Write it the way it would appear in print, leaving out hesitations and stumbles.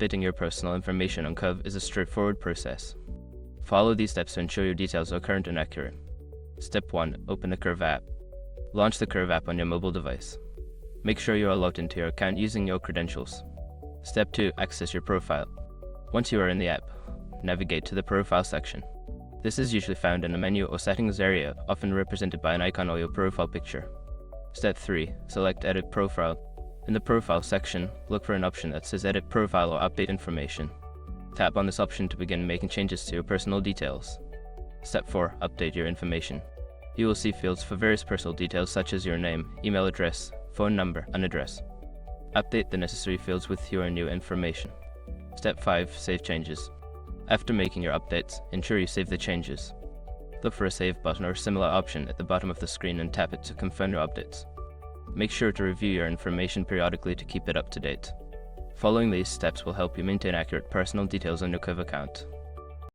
Updating your personal information on Curve is a straightforward process. Follow these steps to ensure your details are current and accurate. Step 1. Open the Curve app. Launch the Curve app on your mobile device. Make sure you are logged into your account using your credentials. Step 2. Access your profile. Once you are in the app, navigate to the Profile section. This is usually found in the menu or settings area, often represented by an icon or your profile picture. Step 3. Select Edit Profile. In the Profile section, look for an option that says Edit Profile or Update Information. Tap on this option to begin making changes to your personal details. Step 4. Update your information. You will see fields for various personal details such as your name, email address, phone number, and address. Update the necessary fields with your new information. Step 5. Save changes. After making your updates, ensure you save the changes. Look for a Save button or similar option at the bottom of the screen and tap it to confirm your updates. Make sure to review your information periodically to keep it up to date. Following these steps will help you maintain accurate personal details on your Curve account.